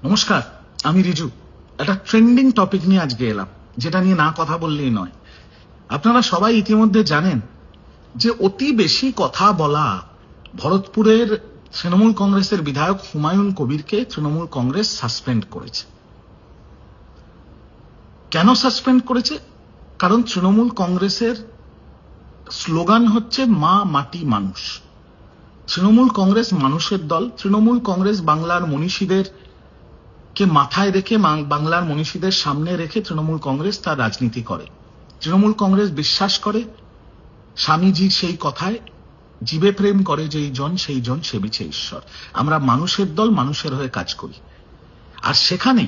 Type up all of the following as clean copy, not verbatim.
নমস্কার, আমি রিজু। একটা ট্রেন্ডিং টপিক নিয়ে আজকে এলাম, যেটা নিয়ে না কথা বললেই নয়। আপনারা সবাই ইতিমধ্যে জানেন যে অতি বেশি কথা বলা ভরতপুরের তৃণমূল কংগ্রেসের বিধায়ক হুমায়ুন কবিরকে তৃণমূল কংগ্রেস সাসপেন্ড করেছে। কেন সাসপেন্ড করেছে? কারণ তৃণমূল কংগ্রেসের স্লোগান হচ্ছে মা মাটি মানুষ। তৃণমূল কংগ্রেস মানুষের দল। তৃণমূল কংগ্রেস বাংলার মনীষীদের কে মাথায় রেখে, বাংলার মনীষীদের সামনে রেখে তৃণমূল কংগ্রেস তার রাজনীতি করে। তৃণমূল কংগ্রেস বিশ্বাস করে স্বামীজির সেই কথায়, জীবে প্রেম করে যেই জন সেই জন সেবিছে ঈশ্বর। আমরা মানুষের দল, মানুষের হয়ে কাজ করি। আর সেখানে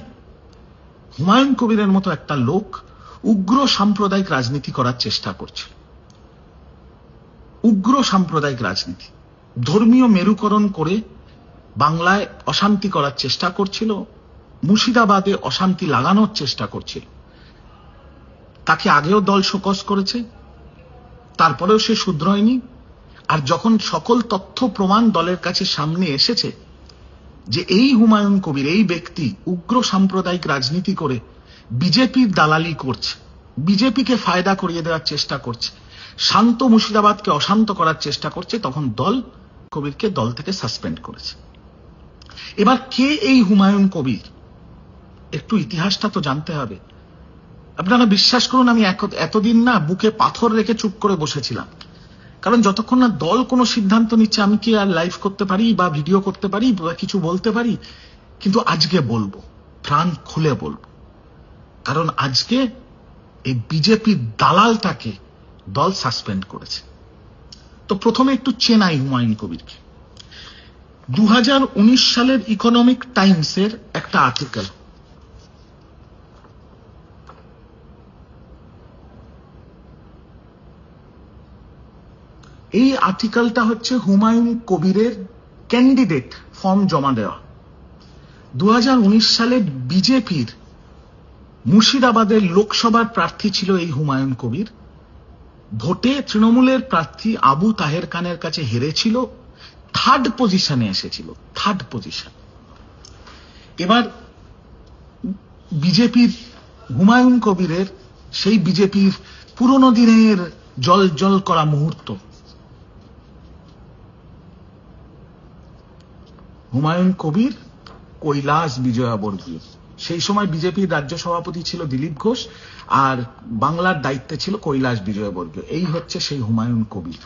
হুমায়ুন কবিরের মতো একটা লোক উগ্র সাম্প্রদায়িক রাজনীতি করার চেষ্টা করছে। উগ্র সাম্প্রদায়িক রাজনীতি, ধর্মীয় মেরুকরণ করে বাংলায় অশান্তি করার চেষ্টা করছিল, মুর্শিদাবাদে অশান্তি লাগানোর চেষ্টা করছিল। তাকে আগেও দল শোকজ করেছে, তারপরেও সে শুধরোয়নি। আর যখন সকল তথ্য প্রমাণ দলের কাছে সামনে এসেছে যে এই হুমায়ুন কবির, এই ব্যক্তি উগ্র সাম্প্রদায়িক রাজনীতি করে বিজেপির দালালি করছে, বিজেপিকে ফায়দা করিয়ে দেওয়ার চেষ্টা করছে, শান্ত মুর্শিদাবাদকে অশান্ত করার চেষ্টা করছে, তখন দল কবিরকে দল থেকে সাসপেন্ড করেছে। এবার কে এই হুমায়ুন কবির? একটু ইতিহাসটা তো জানতে হবে। আপনারা বিশ্বাস করুন, আমি এতদিন না বুকে পাথর রেখে চুপ করে বসেছিলাম। কারণ যতক্ষণ না দল কোনো সিদ্ধান্ত নিচ্ছে, আমি কি আর লাইভ করতে পারি বা ভিডিও করতে পারি বা কিছু বলতে পারি? কিন্তু আজকে বলবো, প্রাণ খুলে বলবো। কারণ আজকে এই বিজেপির দালালটাকে দল সাসপেন্ড করেছে। তো প্রথমে একটু চেনাই হুমায়ুন কবিরকে। 2019 সালের ইকোনমিক টাইমসের একটা আর্টিকেল, এই আর্টিকেলটা হচ্ছে হুমায়ুন কবিরের ক্যান্ডিডেট ফর্ম জমা দেওয়া। 2019 সালে বিজেপির মুর্শিদাবাদের লোকসভার প্রার্থী ছিল এই হুমায়ুন কবির। ভোটে তৃণমূলের প্রার্থী আবু তাহের খানের কাছে হেরেছিল, থার্ড পজিশনে এসেছিল, থার্ড পজিশন। এবার বিজেপির হুমায়ুন কবিরের, সেই বিজেপির পুরনো দিনের জল জল করা মুহূর্ত, হুমায়ুন কবির কৈলাস বিজয়বর্গীয়। সেই সময় বিজেপির রাজ্য সভাপতি ছিল দিলীপ ঘোষ, আর বাংলার দায়িত্বে ছিল কৈলাস বিজয়বর্গীয়। এই হচ্ছে সেই হুমায়ুন কবির।